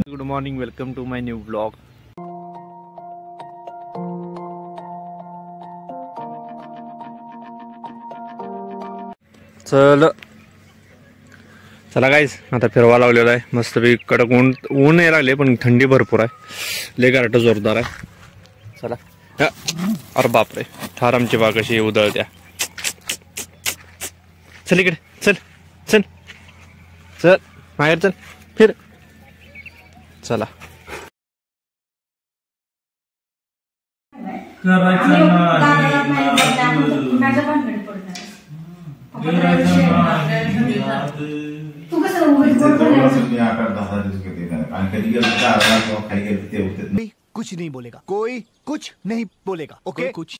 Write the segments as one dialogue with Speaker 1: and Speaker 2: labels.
Speaker 1: Good morning, welcome to my new blog. चला guys, आता फिरवा लावलेला आहे मस्तपैकी. कडक ऊन नाही राहिले पण थंडी भरपूर आहे. लय गारठ जोरदार आहे. चला. अरे बापरे, ठार आमची बाग कशी उधळत्या. चल इकडे, चल चल चल बाहेर, चल फिर. चला.
Speaker 2: कुछ नहीं बोलेगा, कोई कुछ नहीं बोलेगा. ओके कुछ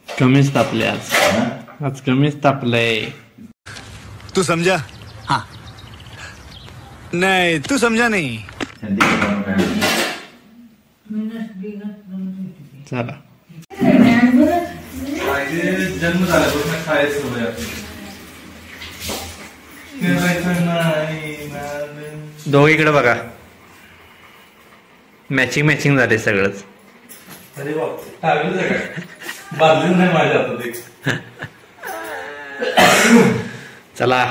Speaker 1: कमीच तापले आज कमीच तापलंय.
Speaker 2: तू समझा? हाँ. नहीं तू समझा नहीं.
Speaker 1: चला.
Speaker 3: जन्म झाल्यापासून खायचं
Speaker 1: दोघीकडे बघा, मॅचिंग झाले सगळंच.
Speaker 3: अरे बापरे, बादली नाही माझ्या हातात.
Speaker 1: चला,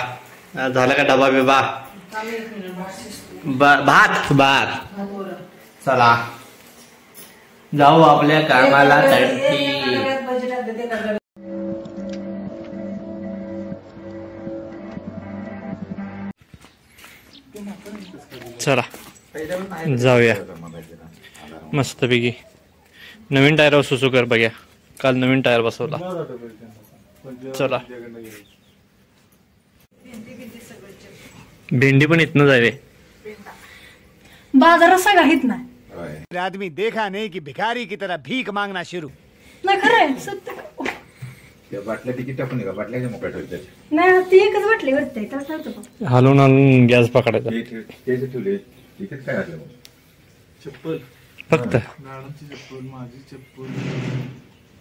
Speaker 1: झालं का डबा बिबा? भात भात. चला जाऊ आपल्या कामाला. चला जाऊया मस्तपैकी. नवीन टायर सुसू कर बघ्या, काल नवीन टायर बसवला. चला. भेंडी पण इथनं जावे.
Speaker 4: बाजारात सगळा हित नाही.
Speaker 2: आदमी देखा नहीं कि भिखारी की तरह भीख मांगना शुरू.
Speaker 4: नाही खरंय, सत्य.
Speaker 5: बाटल्या तिकीट टाकून का बाटल्याच्या मोकळ्या ठेवतात.
Speaker 4: नाही ती एकच वाटली वाटते.
Speaker 1: हलवून हलवून गॅस पकडायचा
Speaker 5: ठेवले. तिकीट काय घातलं
Speaker 3: चप्पल
Speaker 1: फक्त.
Speaker 3: चप्पल, माझी चप्पल,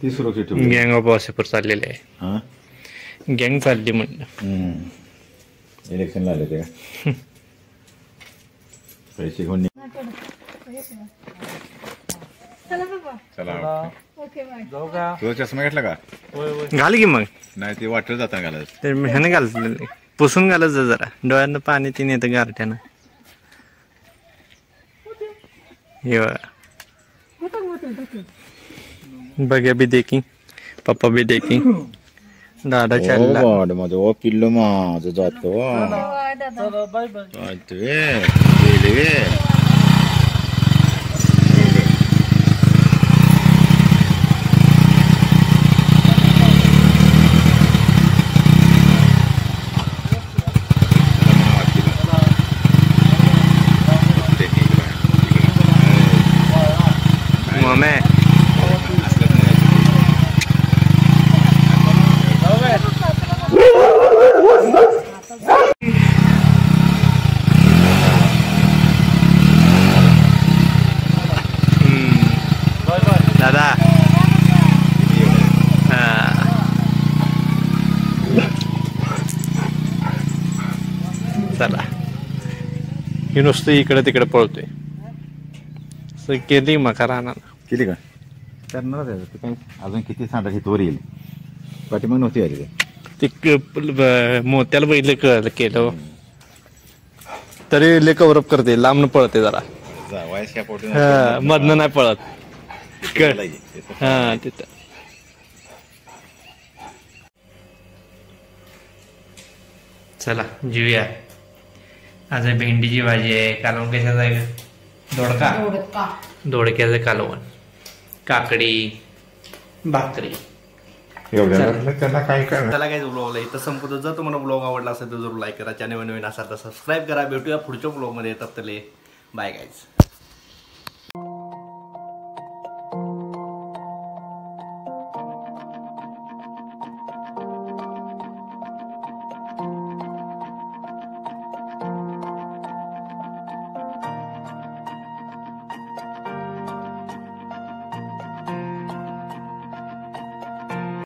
Speaker 5: ती सुरक्षित ठेवली.
Speaker 1: गँग ऑफ वॉशिपर चाललेले आहे. गँग चालली म्हणलं.
Speaker 5: इलेक्शनला आले ते पैसे घेऊन. चला
Speaker 3: जाऊ का?
Speaker 5: तुझा चष्मा घेतला का?
Speaker 1: घाल की मग.
Speaker 5: नाही ते वाटर जाताना घालायचं.
Speaker 1: तर ह्यानं घाल, पुसून घालत जा जरा. डोळ्यानं पाणी तीन येतं गारठ्यानं. हे बघ्या बी देखी, पप्पा बी देखी. दादा चालला.
Speaker 5: माझं ओ पिल्लो माझं जातो.
Speaker 3: Bye bye.
Speaker 1: दादा चला. ही नुसतं इकडे तिकडे पळतोय. केली मका राहणार
Speaker 5: केली का? करणार आहे. अजून किती सांडा ही तोर येईल. पाठीमाग नव्हती आली
Speaker 1: ते मोत्याला बैल केलं तरी ले कव्हरअप करते. लांबन पळते जरा. मधनं नाही पळत. हा तिथं. चला जेऊया. आज भेंडीची भाजी आहे. कालवण कशाचं आहे? दोडका. दोडक्याचं कालवण, काकडी, भाकरी.
Speaker 5: त्यांना काय करणार.
Speaker 1: चला काय ब्लॉगला इथं संपवतो. जर तुम्हाला ब्लॉग आवडला असेल तर जरूर लाईक करा. चॅनल नवीन असाल तर सबस्क्राईब करा. भेटूया पुढच्या ब्लॉगमध्ये. तब तले बाय गाईज.